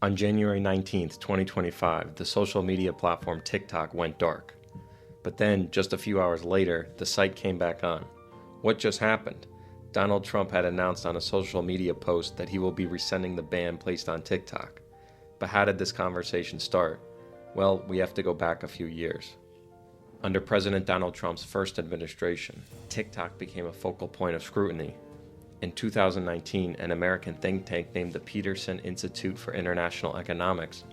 On January 19, 2025, the social media platform TikTok went dark. But then, just a few hours later, the site came back on. What just happened? Donald Trump had announced on a social media post that he will be rescinding the ban placed on TikTok. But how did this conversation start? Well, we have to go back a few years. Under President Donald Trump's first administration, TikTok became a focal point of scrutiny. In 2019, an American think tank named the Peterson Institute for International Economics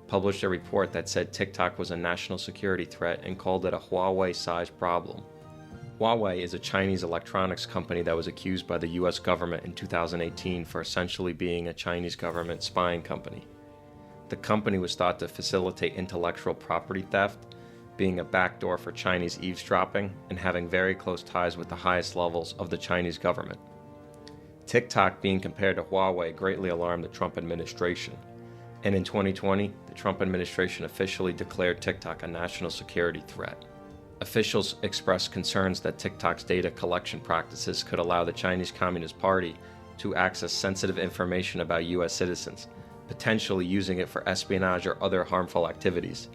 published a report that said TikTok was a national security threat and called it a Huawei-sized problem. Huawei is a Chinese electronics company that was accused by the U.S. government in 2018 for essentially being a Chinese government spying company. The company was thought to facilitate intellectual property theft, being a backdoor for Chinese eavesdropping, and having very close ties with the highest levels of the Chinese government. TikTok being compared to Huawei greatly alarmed the Trump administration, and in 2020, the Trump administration officially declared TikTok a national security threat. Officials expressed concerns that TikTok's data collection practices could allow the Chinese Communist Party to access sensitive information about U.S. citizens, potentially using it for espionage or other harmful activities.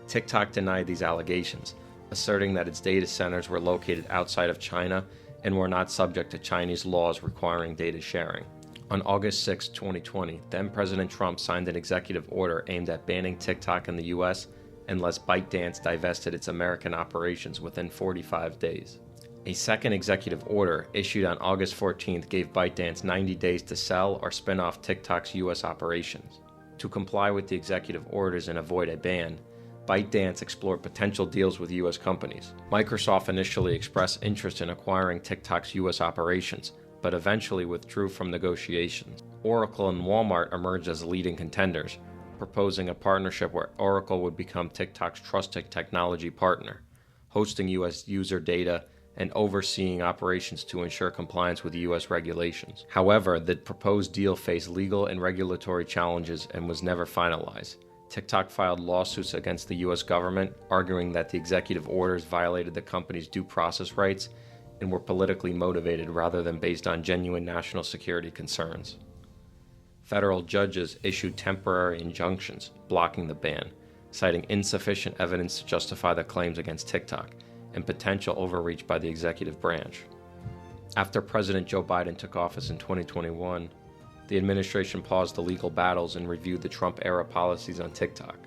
TikTok denied these allegations, asserting that its data centers were located outside of China and were not subject to Chinese laws requiring data sharing. On August 6, 2020, then-President Trump signed an executive order aimed at banning TikTok in the U.S. unless ByteDance divested its American operations within 45 days. A second executive order, issued on August 14th, gave ByteDance 90 days to sell or spin off TikTok's U.S. operations. To comply with the executive orders and avoid a ban, ByteDance explored potential deals with U.S. companies. Microsoft initially expressed interest in acquiring TikTok's U.S. operations, but eventually withdrew from negotiations. Oracle and Walmart emerged as leading contenders, proposing a partnership where Oracle would become TikTok's trusted technology partner, hosting U.S. user data and overseeing operations to ensure compliance with U.S. regulations. However, the proposed deal faced legal and regulatory challenges and was never finalized. TikTok filed lawsuits against the U.S. government, arguing that the executive orders violated the company's due process rights and were politically motivated rather than based on genuine national security concerns. Federal judges issued temporary injunctions blocking the ban, citing insufficient evidence to justify the claims against TikTok and potential overreach by the executive branch. After President Joe Biden took office in 2021, the administration paused the legal battles and reviewed the Trump-era policies on TikTok.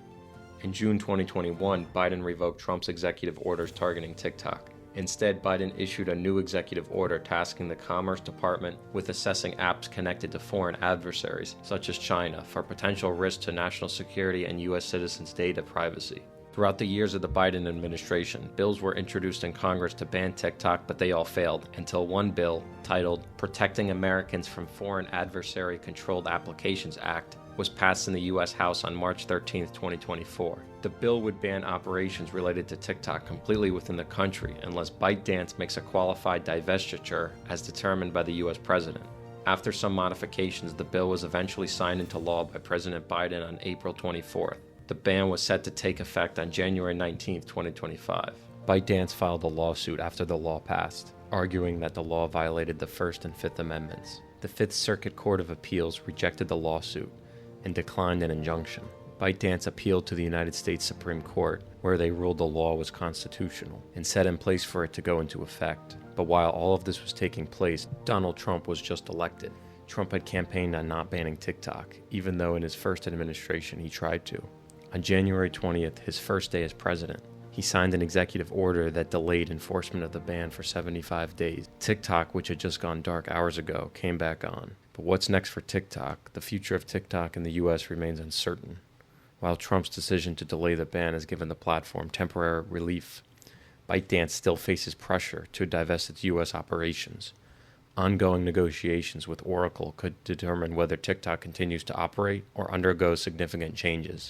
In June 2021, Biden revoked Trump's executive orders targeting TikTok. Instead, Biden issued a new executive order tasking the Commerce Department with assessing apps connected to foreign adversaries, such as China, for potential risk to national security and U.S. citizens' data privacy. Throughout the years of the Biden administration, bills were introduced in Congress to ban TikTok, but they all failed, until one bill, titled Protecting Americans from Foreign Adversary-Controlled Applications Act, was passed in the U.S. House on March 13, 2024. The bill would ban operations related to TikTok completely within the country unless ByteDance makes a qualified divestiture as determined by the U.S. President. After some modifications, the bill was eventually signed into law by President Biden on April 24th. The ban was set to take effect on January 19, 2025. ByteDance filed a lawsuit after the law passed, arguing that the law violated the First and Fifth Amendments. The Fifth Circuit Court of Appeals rejected the lawsuit and declined an injunction. ByteDance appealed to the United States Supreme Court, where they ruled the law was constitutional and set in place for it to go into effect. But while all of this was taking place, Donald Trump was just elected. Trump had campaigned on not banning TikTok, even though in his first administration he tried to. On January 20th, his first day as president, he signed an executive order that delayed enforcement of the ban for 75 days. TikTok, which had just gone dark hours ago, came back on. But what's next for TikTok? The future of TikTok in the U.S. remains uncertain. While Trump's decision to delay the ban has given the platform temporary relief, ByteDance still faces pressure to divest its U.S. operations. Ongoing negotiations with Oracle could determine whether TikTok continues to operate or undergo significant changes.